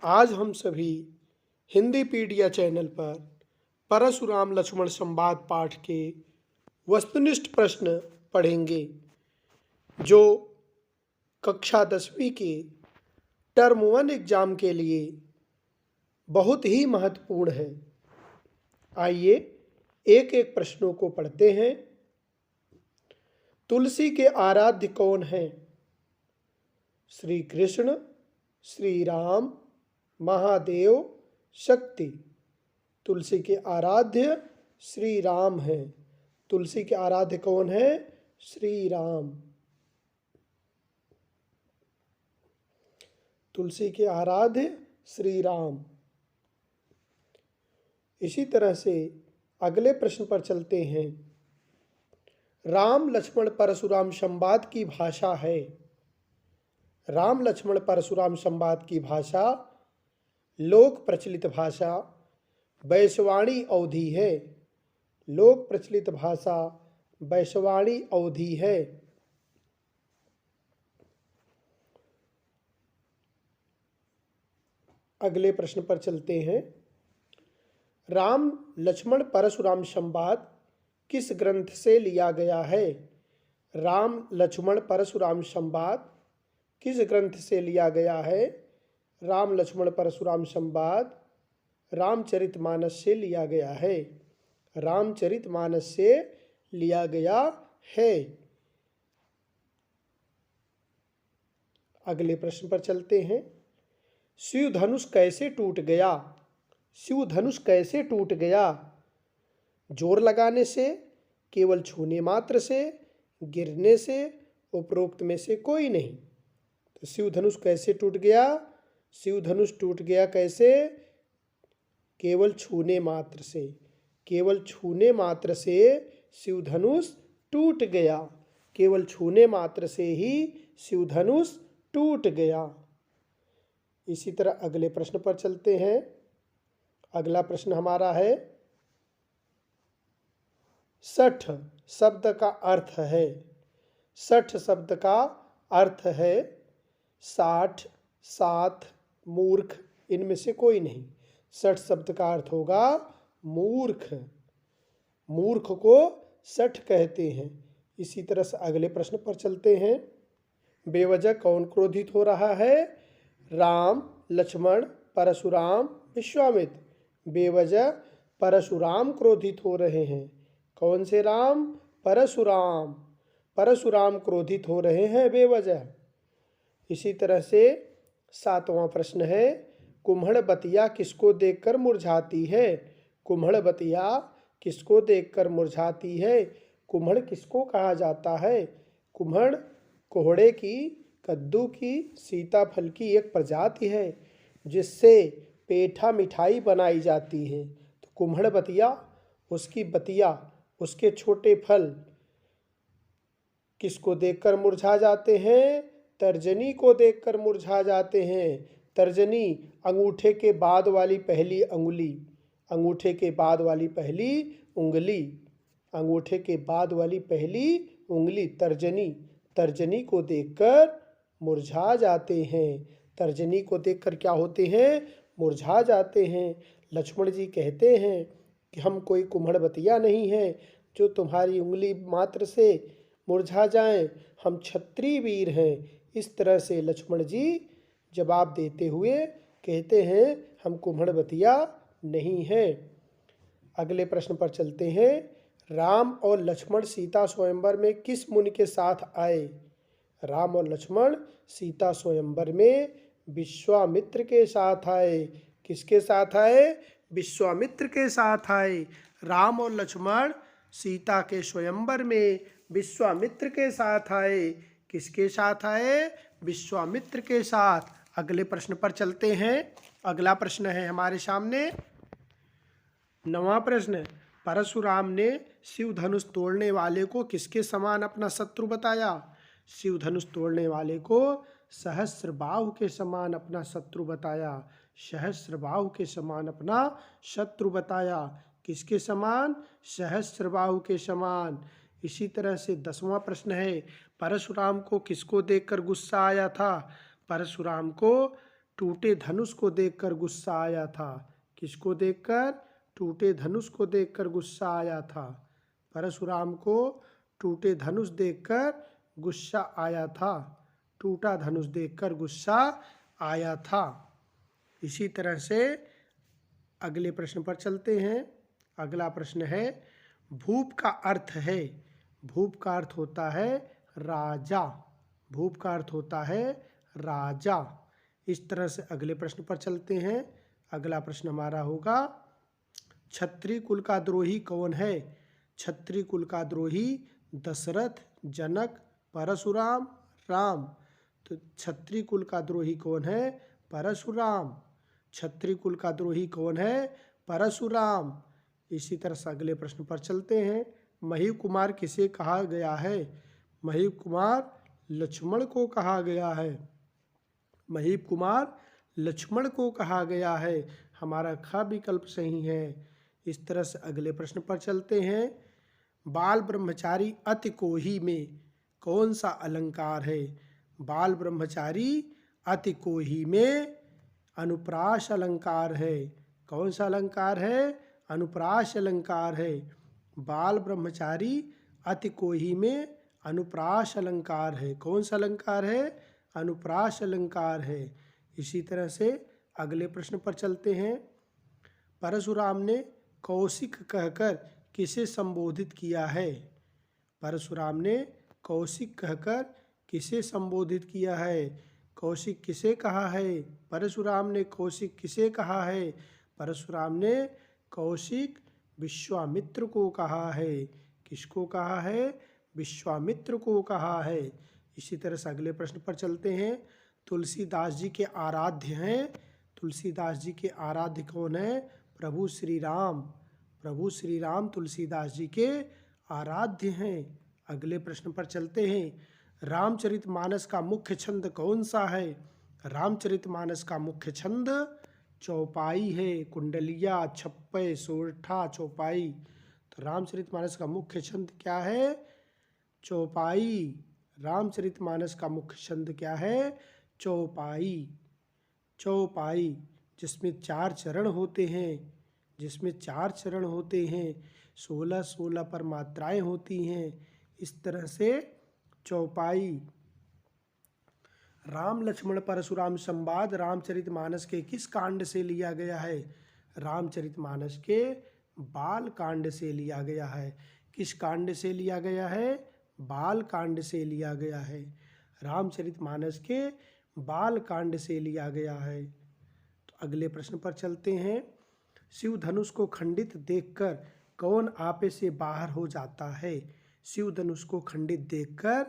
आज हम सभी हिंदी पीडिया चैनल पर परशुराम लक्ष्मण संवाद पाठ के वस्तुनिष्ठ प्रश्न पढ़ेंगे जो कक्षा 10वीं के टर्म 1 एग्जाम के लिए बहुत ही महत्वपूर्ण है। आइए एक एक प्रश्नों को पढ़ते हैं। तुलसी के आराध्य कौन हैं? श्री कृष्ण, श्री राम, महादेव, शक्ति। तुलसी के आराध्य श्री राम हैं। तुलसी के आराध्य कौन है? श्री राम। तुलसी के आराध्य श्री राम। इसी तरह से अगले प्रश्न पर चलते हैं। राम लक्ष्मण परशुराम संवाद की भाषा है। राम लक्ष्मण परशुराम संवाद की भाषा लोक प्रचलित भाषा वैश्यवाणी अवधि है। लोक प्रचलित भाषा वैश्यवाणी अवधि है। अगले प्रश्न पर चलते हैं। राम लक्ष्मण परशुराम संवाद किस ग्रंथ से लिया गया है? राम लक्ष्मण परशुराम संवाद किस ग्रंथ से लिया गया है? राम लक्ष्मण परशुराम संवाद रामचरितमानस से लिया गया है। रामचरितमानस से लिया गया है। अगले प्रश्न पर चलते हैं। शिव धनुष कैसे टूट गया? शिव धनुष कैसे टूट गया? जोर लगाने से, केवल छूने मात्र से, गिरने से, उपरोक्त में से कोई नहीं। तो शिव धनुष कैसे टूट गया? शिव धनुष टूट गया कैसे? केवल छूने मात्र से। केवल छूने मात्र से शिव धनुष टूट गया। केवल छूने मात्र से ही शिव धनुष टूट गया। इसी तरह अगले प्रश्न पर चलते हैं। अगला प्रश्न हमारा है, सठ शब्द का अर्थ है। सठ शब्द का अर्थ है 60, 7, मूर्ख, इनमें से कोई नहीं। सठ शब्द का अर्थ होगा मूर्ख। मूर्ख को सठ कहते हैं। इसी तरह से अगले प्रश्न पर चलते हैं। बेवजह कौन क्रोधित हो रहा है? राम, लक्ष्मण, परशुराम, विश्वामित्र। बेवजह परशुराम क्रोधित हो रहे हैं। कौन से राम? परशुराम। परशुराम क्रोधित हो रहे हैं बेवजह। इसी तरह से 7वां प्रश्न है, कुम्हड़ बतिया किसको देखकर मुरझाती है? कुम्हड़ बतिया किसको देखकर मुरझाती है? कुम्हड़ किसको कहा जाता है? कुम्हड़ कोहड़े की, कद्दू की, सीताफल की एक प्रजाति है जिससे पेठा मिठाई बनाई जाती है। तो कुम्हड़ बतिया, उसकी बतिया, उसके छोटे फल किसको देखकर मुरझा जाते हैं? तर्जनी को देखकर मुरझा जाते हैं। तर्जनी अंगूठे के बाद वाली पहली अंगुली। अंगूठे के बाद वाली पहली उंगली। अंगूठे के बाद वाली पहली उंगली तर्जनी। तर्जनी को देखकर मुरझा जाते हैं। तर्जनी को देखकर क्या होते हैं? मुरझा जाते हैं। लक्ष्मण जी कहते हैं कि हम कोई कुम्हड़ बतिया नहीं हैं जो तुम्हारी उंगली मात्र से मुरझा जाएं। हम क्षत्रिय वीर हैं। इस तरह से लक्ष्मण जी जवाब देते हुए कहते हैं हम कुम्हड़ बतिया नहीं हैं। अगले प्रश्न पर चलते हैं। राम और लक्ष्मण सीता स्वयंवर में किस मुनि के साथ आए? राम और लक्ष्मण सीता स्वयंवर में विश्वामित्र के साथ आए। किसके साथ आए? विश्वामित्र के साथ आए। राम और लक्ष्मण सीता के स्वयंवर में विश्वामित्र के साथ आए। किसके साथ आए? विश्वामित्र के साथ। अगले प्रश्न पर चलते हैं। अगला प्रश्न है हमारे सामने 9वां प्रश्न। परशुराम ने शिव धनुष तोड़ने वाले को किसके समान अपना शत्रु बताया? शिव धनुष तोड़ने वाले को सहस्त्रबाहु के समान अपना शत्रु बताया। सहस्त्रबाहु के समान अपना शत्रु बताया। किसके समान? सहस्त्रबाहु के समान। इसी तरह से 10वां प्रश्न है, परशुराम को किसको देखकर गुस्सा आया था? परशुराम को टूटे धनुष को देखकर गुस्सा आया था। किसको देखकर? टूटे धनुष को देखकर गुस्सा आया था। परशुराम को टूटे धनुष देखकर गुस्सा आया था। टूटा धनुष देखकर गुस्सा आया था। इसी तरह से अगले प्रश्न पर चलते हैं। अगला प्रश्न है, भूप का अर्थ है। भूप का अर्थ होता है राजा। भूप का अर्थ होता है राजा। इस तरह से अगले प्रश्न पर चलते हैं। अगला प्रश्न हमारा होगा, क्षत्रिय कुल का द्रोही कौन है? क्षत्रिय कुल का द्रोही दशरथ, जनक, परशुराम, राम। तो क्षत्रिय कुल का द्रोही कौन है? परशुराम। क्षत्रिय कुल का द्रोही कौन है? परशुराम। इसी तरह से अगले प्रश्न पर चलते हैं। महीव कुमार किसे कहा गया है? महीव कुमार लक्ष्मण को कहा गया है। महीव कुमार लक्ष्मण को कहा गया है। हमारा ख विकल्प सही है। इस तरह से अगले प्रश्न पर चलते हैं। बाल ब्रह्मचारी अति कोही में कौन सा अलंकार है? बाल ब्रह्मचारी अति कोही में अनुप्रास अलंकार है। कौन सा अलंकार है? अनुप्रास अलंकार है। बाल ब्रह्मचारी अति कोही में अनुप्रास अलंकार है। कौन सा अलंकार है? अनुप्रास अलंकार है। इसी तरह से अगले प्रश्न पर चलते हैं। परशुराम ने कौशिक कहकर किसे संबोधित किया है? परशुराम ने कौशिक कहकर किसे संबोधित किया है? कौशिक किसे कहा है? परशुराम ने कौशिक किसे कहा है? परशुराम ने कौशिक विश्वामित्र को कहा है। किसको कहा है? विश्वामित्र को कहा है। इसी तरह से अगले प्रश्न पर चलते हैं। तुलसीदास जी के आराध्य हैं। तुलसीदास जी के आराध्य कौन है? प्रभु श्री राम। प्रभु श्री राम तुलसीदास जी के आराध्य हैं। अगले प्रश्न पर चलते हैं। रामचरितमानस का मुख्य छंद कौन सा है? रामचरितमानस का मुख्य छंद चौपाई है। कुंडलिया, छप्पे, सोरठा, चौपाई। तो रामचरितमानस का मुख्य छंद क्या है? चौपाई। रामचरितमानस का मुख्य छंद क्या है? चौपाई। चौपाई जिसमें 4 चरण होते हैं। जिसमें 4 चरण होते हैं, 16-16 पर मात्राएं होती हैं। इस तरह से चौपाई। राम लक्ष्मण परशुराम संवाद रामचरितमानस के किस कांड से लिया गया है? रामचरितमानस के बाल कांड से लिया गया है। किस कांड से लिया गया है? बाल कांड से लिया गया है। रामचरितमानस के बाल कांड से लिया गया है। तो अगले प्रश्न पर चलते हैं। शिव धनुष को खंडित देखकर कौन आपे से बाहर हो जाता है? शिव धनुष को खंडित देखकर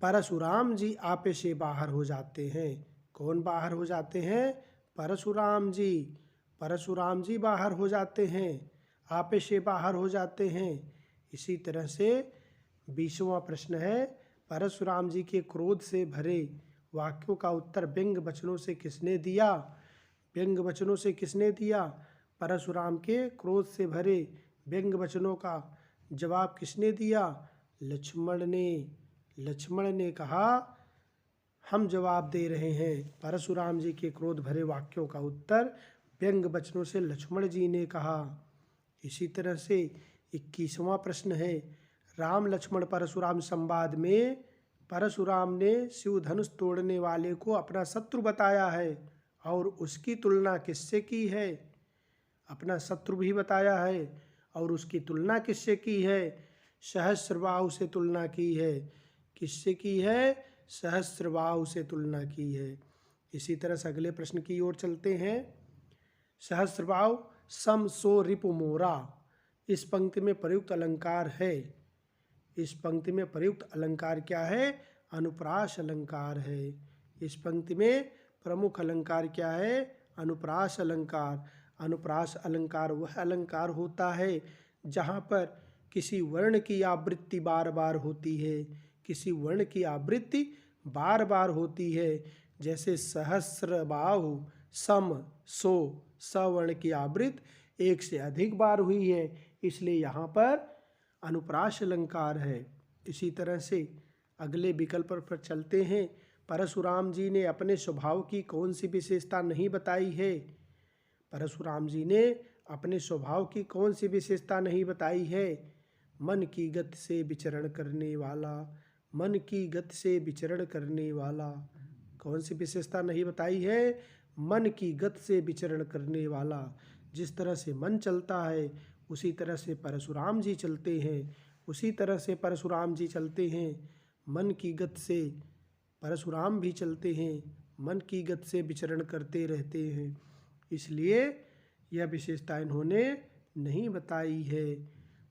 परशुराम जी आपे से बाहर हो जाते हैं। कौन बाहर हो जाते हैं? परशुराम जी। परशुराम जी बाहर हो जाते हैं, आपे से बाहर हो जाते हैं। इसी तरह से 20वां प्रश्न है। परशुराम जी के क्रोध से भरे वाक्यों का उत्तर व्यंग्य वचनों से किसने दिया? व्यंग्य वचनों से किसने दिया? परशुराम के क्रोध से भरे व्यंग्य वचनों का जवाब किसने दिया? लक्ष्मण ने। लक्ष्मण ने कहा हम जवाब दे रहे हैं। परशुराम जी के क्रोध भरे वाक्यों का उत्तर व्यंग्य वचनों से लक्ष्मण जी ने कहा। इसी तरह से 21वां प्रश्न है। राम लक्ष्मण परशुराम संवाद में परशुराम ने शिव धनुष तोड़ने वाले को अपना शत्रु बताया है और उसकी तुलना किससे की है? अपना शत्रु भी बताया है और उसकी तुलना किससे की है? सहस्रबाहु से तुलना की है। किससे की है? सहस्रबाहु से तुलना की है। इसी तरह से अगले प्रश्न की ओर चलते हैं। सहस्रबाहु सम सो रिपु मोरा इस पंक्ति में प्रयुक्त अलंकार है। इस पंक्ति में प्रयुक्त अलंकार क्या है? अनुप्रास अलंकार है। इस पंक्ति में प्रमुख अलंकार क्या है? अनुप्रास अलंकार। अनुप्रास अलंकार वह अलंकार होता है जहाँ पर किसी वर्ण की आवृत्ति बार बार होती है। किसी वर्ण की आवृत्ति बार बार होती है। जैसे सहस्रबाहु, सम, सो, सवर्ण की आवृत्ति 1 से अधिक बार हुई है, इसलिए यहाँ पर अनुप्रास अलंकार है। इसी तरह से अगले विकल्प पर चलते हैं। परशुराम जी ने अपने स्वभाव की कौन सी विशेषता नहीं बताई है? परशुराम जी ने अपने स्वभाव की कौन सी विशेषता नहीं बताई है? मन की गति से विचरण करने वाला, मन की गति से विचरण करने वाला। कौन सी विशेषता नहीं बताई है? मन की गति से विचरण करने वाला। जिस तरह से मन चलता है उसी तरह से परशुराम जी चलते हैं, उसी तरह से परशुराम जी चलते हैं। मन की गति से परशुराम भी चलते हैं, मन की गति से विचरण करते रहते हैं। इसलिए यह विशेषता इन्होंने नहीं बताई है।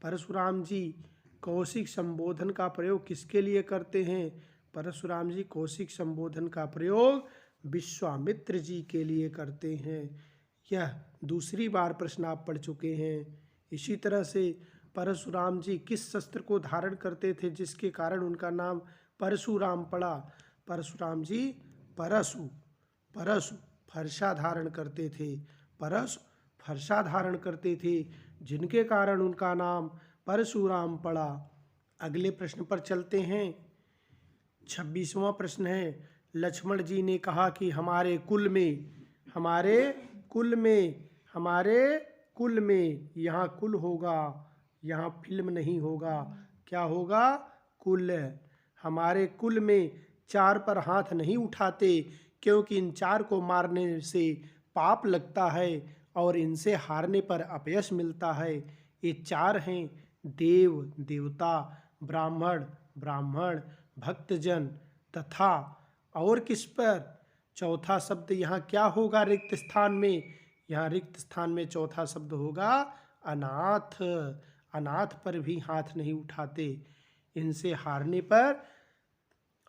परशुराम जी कौशिक संबोधन का प्रयोग किसके लिए करते हैं? परशुराम जी कौशिक संबोधन का प्रयोग विश्वामित्र जी के लिए करते हैं। यह दूसरी बार प्रश्न आप पढ़ चुके हैं। इसी तरह से परशुराम जी किस शस्त्र को धारण करते थे जिसके कारण उनका नाम परशुराम पड़ा? परशुराम जी परशु फरसा धारण करते थे, परशु फरसा धारण करते थे, जिनके कारण उनका नाम परशुराम पड़ा। अगले प्रश्न पर चलते हैं। 26वां प्रश्न है, लक्ष्मण जी ने कहा कि हमारे कुल में, यहाँ कुल होगा, यहाँ फिल्म नहीं होगा। क्या होगा? कुल। हमारे कुल में 4 पर हाथ नहीं उठाते, क्योंकि इन 4 को मारने से पाप लगता है और इनसे हारने पर अपयश मिलता है। ये 4 हैं, देव देवता, ब्राह्मण भक्तजन तथा और किस पर? चौथा शब्द यहाँ क्या होगा रिक्त स्थान में? यहाँ रिक्त स्थान में चौथा शब्द होगा अनाथ। अनाथ पर भी हाथ नहीं उठाते, इनसे हारने पर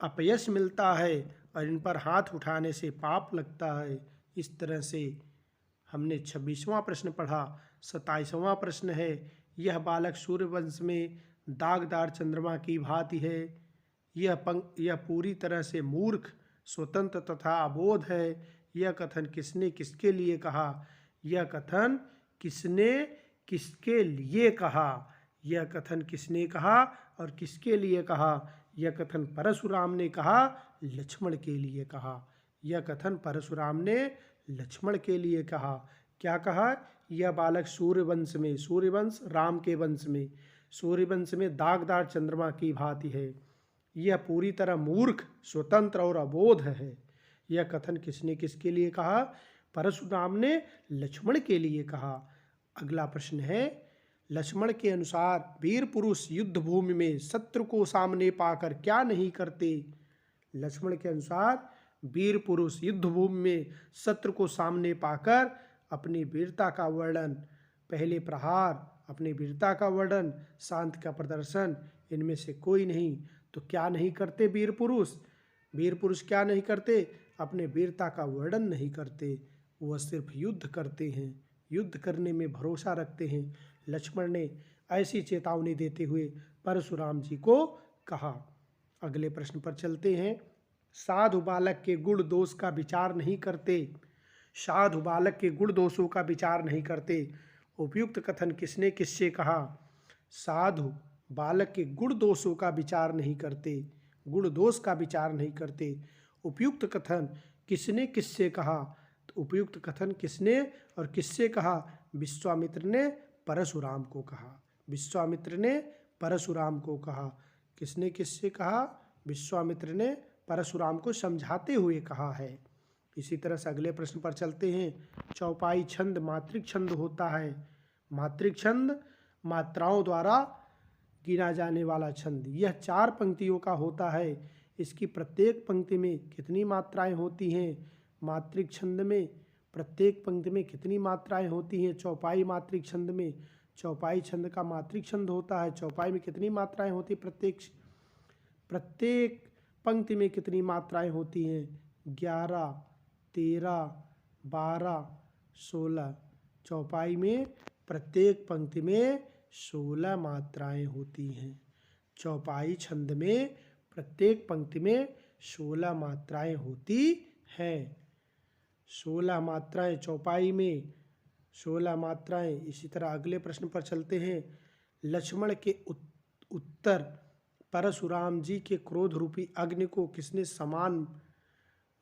अपयश मिलता है और इन पर हाथ उठाने से पाप लगता है। इस तरह से हमने 26वां प्रश्न पढ़ा। 27वां प्रश्न है, यह बालक सूर्यवंश में दागदार चंद्रमा की भांति है। यह पूरी तरह से मूर्ख, स्वतंत्र तथा अबोध है। यह कथन किसने किसके लिए कहा? यह कथन किसने किसके लिए कहा? यह कथन किसने कहा और किसके लिए कहा? यह कथन परशुराम ने कहा, लक्ष्मण के लिए कहा। यह कथन परशुराम ने लक्ष्मण के लिए कहा। क्या कहा? यह बालक सूर्यवंश में, सूर्यवंश राम के वंश में, सूर्यवंश में दागदार चंद्रमा की भांति है। यह पूरी तरह मूर्ख, स्वतंत्र और अबोध है। यह कथन किसने किसके लिए कहा? परशुराम ने लक्ष्मण के लिए कहा। अगला प्रश्न है, लक्ष्मण के अनुसार वीर पुरुष युद्ध भूमि में शत्रु को सामने पाकर क्या नहीं करते? लक्ष्मण के अनुसार वीर पुरुष युद्ध भूमि में शत्रु को सामने पाकर अपनी वीरता का वर्णन, पहले प्रहार, अपनी वीरता का वर्णन, शांति का प्रदर्शन, इनमें से कोई नहीं। तो क्या नहीं करते वीर पुरुष? वीर पुरुष क्या नहीं करते? अपने वीरता का वर्णन नहीं करते, वह सिर्फ युद्ध करते हैं, युद्ध करने में भरोसा रखते हैं। लक्ष्मण ने ऐसी चेतावनी देते हुए परशुराम जी को कहा। अगले प्रश्न पर चलते हैं। साधु बालक के गुण दोष का विचार नहीं करते। साधु बालक के गुण दोषों का विचार नहीं करते। उपयुक्त कथन किसने किससे कहा? साधु बालक के गुण दोषों का विचार नहीं करते, गुण दोष का विचार नहीं करते। उपयुक्त कथन किसने किससे कहा? तो उपयुक्त कथन किसने और किससे कहा? विश्वामित्र ने परशुराम को कहा। विश्वामित्र ने परशुराम को कहा। किसने किससे कहा? विश्वामित्र ने परशुराम को समझाते हुए कहा है। इसी तरह से अगले प्रश्न पर चलते हैं। चौपाई छंद मात्रिक छंद होता है। मात्रिक छंद मात्राओं द्वारा गिना जाने वाला छंद। यह 4 पंक्तियों का होता है। इसकी प्रत्येक पंक्ति में कितनी मात्राएं होती हैं? मात्रिक छंद में प्रत्येक पंक्ति में कितनी मात्राएं होती हैं? चौपाई मात्रिक छंद में, चौपाई छंद का मात्रिक छंद होता है। चौपाई में कितनी मात्राएं होती? प्रत्येक पंक्ति में कितनी मात्राएं होती हैं? 11, 13, 12, 16। चौपाई में प्रत्येक पंक्ति में 16 मात्राएं होती हैं। चौपाई छंद में प्रत्येक पंक्ति में 16 मात्राएं होती हैं। 16 मात्राएं चौपाई में, 16 मात्राएं। इसी तरह अगले प्रश्न पर चलते हैं। लक्ष्मण के उत्तर परशुराम जी के क्रोध रूपी अग्नि को किसने समान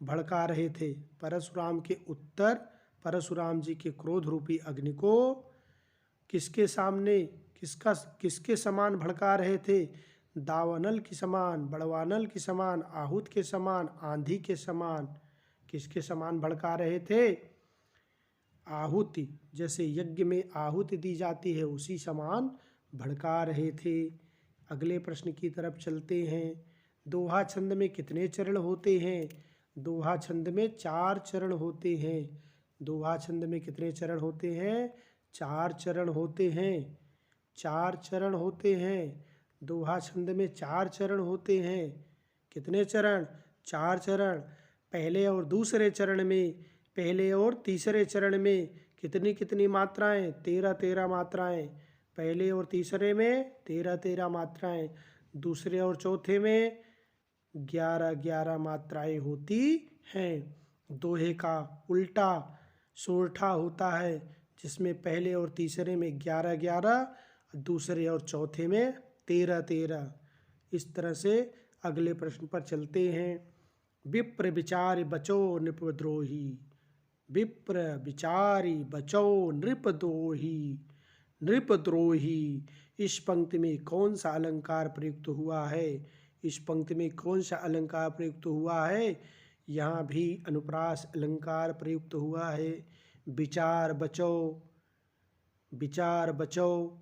भड़का रहे थे। परशुराम के उत्तर परशुराम जी के क्रोध रूपी अग्नि को किसके सामने किसके समान भड़का रहे थे? दावानल के समान, बड़वानल के समान, आहूत के समान, आंधी के समान। किसके समान भड़का रहे थे? आहुति, जैसे यज्ञ में आहुति दी जाती है उसी समान भड़का रहे थे। अगले प्रश्न की तरफ चलते हैं। दोहा छंद में कितने चरण होते हैं? दोहा छंद में 4 चरण होते हैं। दोहा छंद में कितने चरण होते हैं? 4 चरण होते हैं। 4 चरण होते हैं। दोहा छंद में 4 चरण होते हैं। कितने चरण? 4 चरण। पहले और दूसरे चरण में, पहले और तीसरे चरण में कितनी कितनी मात्राएं? 13 मात्राएं। पहले और तीसरे में 13 मात्राएं। दूसरे और चौथे में 11 मात्राएं होती हैं। दोहे का उल्टा सोरठा होता है, जिसमें पहले और तीसरे में 11, दूसरे और चौथे में 13। इस तरह से अगले प्रश्न पर चलते हैं। विप्र विचार बचो नृपद्रोही। विप्र विचारी बचो नृपद्रोही। नृपद्रोही, इस पंक्ति में कौन सा अलंकार प्रयुक्त हुआ है? इस पंक्ति में कौन सा अलंकार प्रयुक्त हुआ है? यहाँ भी अनुप्रास अलंकार प्रयुक्त हुआ है। विचार बचो, विचार बचो,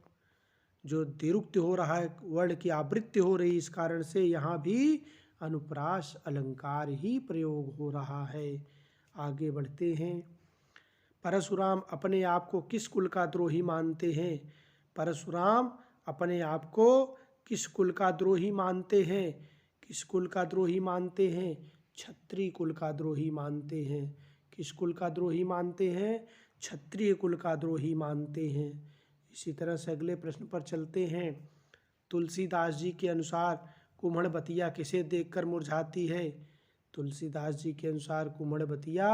जो द्विरुक्ति हो रहा है, वर्ण की आवृत्ति हो रही, इस कारण से यहाँ भी अनुप्रास अलंकार ही प्रयोग हो रहा है। आगे बढ़ते हैं। परशुराम अपने आप को किस कुल का द्रोही मानते हैं? परशुराम अपने आप को किस कुल का द्रोही मानते हैं? किस कुल का द्रोही मानते हैं? क्षत्रिय कुल का द्रोही मानते हैं। किस कुल का द्रोही मानते हैं? क्षत्रिय कुल का द्रोही मानते हैं। इसी तरह से अगले प्रश्न पर चलते हैं। तुलसीदास जी के अनुसार कुम्हड़बतिया किसे देखकर मुरझाती है? तुलसीदास जी के अनुसार कुम्हड़बतिया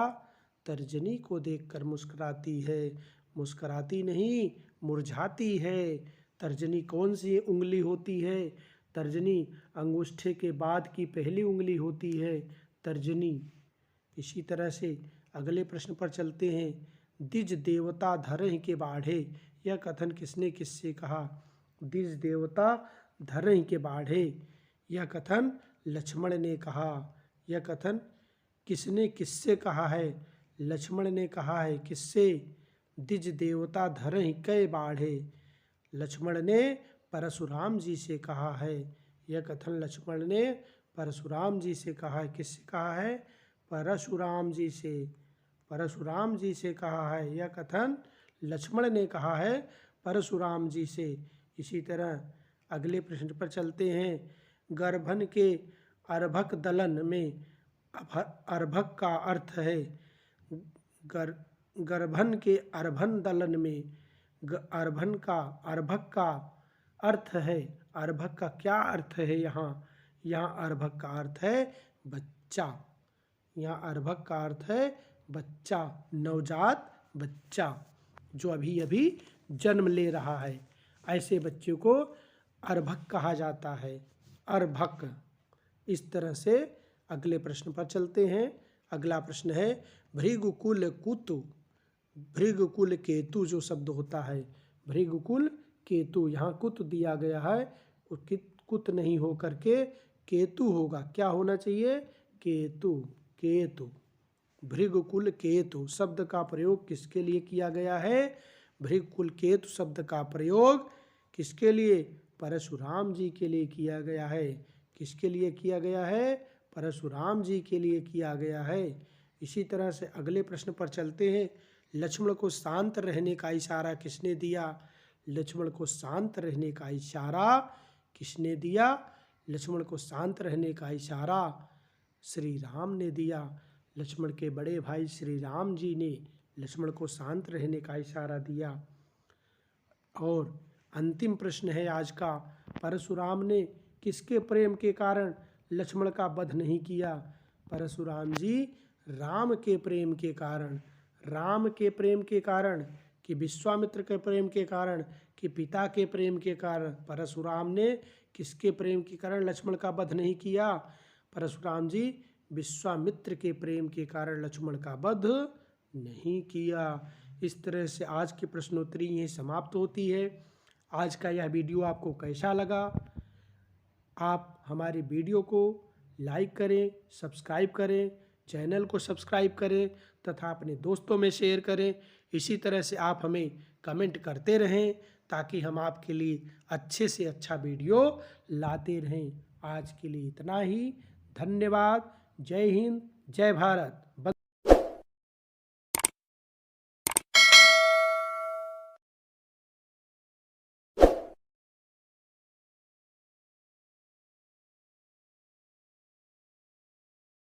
तर्जनी को देखकर मुस्कुराती है। मुस्कुराती नहीं, मुरझाती है। तर्जनी कौन सी उंगली होती है? तर्जनी अंगूठे के बाद की पहली उंगली होती है, तर्जनी। इसी तरह से अगले प्रश्न पर चलते हैं। द्विज देवता धरहि के बाढ़े, यह कथन किसने किससे कहा? द्विज देवता धरहि के बाढ़े, यह कथन लक्ष्मण ने कहा। यह कथन किसने किससे कहा है? लक्ष्मण ने कहा है। किससे? द्विज देवता धरहि कै बाढ़े, लक्ष्मण ने परशुराम जी से कहा है। यह कथन लक्ष्मण ने परशुराम जी से कहा है। किससे कहा है? परशुराम जी से। परशुराम जी से कहा है। यह कथन लक्ष्मण ने कहा है परशुराम जी से। इसी तरह अगले प्रश्न पर चलते हैं। गर्भन के अर्भक दलन में, अर्भक का अर्थ है गर्भन के अर्भन दलन में, अर्भन का अर्भक का अर्थ है। अर्भक का क्या अर्थ है? यहाँ अर्भक का अर्थ है बच्चा। यहाँ अर्भक का अर्थ है बच्चा, नवजात बच्चा जो अभी अभी जन्म ले रहा है, ऐसे बच्चे को अर्भक कहा जाता है। अर्भक। इस तरह से अगले प्रश्न पर चलते हैं। अगला प्रश्न है भृगुकुल कुतु। भृगुकुल केतु जो शब्द होता है, भृगुकुल केतु, यहाँ कुत दिया गया है, कुत नहीं हो करके केतु होगा। क्या होना चाहिए? केतु। केतु, भृगुकुल केतु शब्द का प्रयोग किसके लिए किया गया है? भृगुकुल केतु शब्द का प्रयोग किसके लिए? परशुराम जी के लिए किया गया है। किसके लिए किया गया है? परशुराम जी के लिए किया गया है। इसी तरह से अगले प्रश्न पर चलते हैं। लक्ष्मण को शांत रहने का इशारा किसने दिया? लक्ष्मण को शांत रहने का इशारा किसने दिया? लक्ष्मण को शांत रहने का इशारा श्री राम ने दिया। लक्ष्मण के बड़े भाई श्री राम जी ने लक्ष्मण को शांत रहने का इशारा दिया। और अंतिम प्रश्न है आज का, परशुराम ने किसके प्रेम के कारण लक्ष्मण का वध नहीं किया? परशुराम जी राम के प्रेम के कारण, राम के प्रेम के कारण, कि विश्वामित्र के प्रेम के कारण, कि पिता के प्रेम के कारण परशुराम ने किसके प्रेम के कारण लक्ष्मण का वध नहीं किया? परशुराम जी विश्वामित्र के प्रेम के कारण लक्ष्मण का वध नहीं किया। इस तरह से आज की प्रश्नोत्तरी यहीं समाप्त होती है। आज का यह वीडियो आपको कैसा लगा? आप हमारे वीडियो को लाइक करें, सब्सक्राइब करें, चैनल को सब्सक्राइब करें तथा अपने दोस्तों में शेयर करें। इसी तरह से आप हमें कमेंट करते रहें ताकि हम आपके लिए अच्छे से अच्छा वीडियो लाते रहें। आज के लिए इतना ही। धन्यवाद। जय हिंद, जय भारत।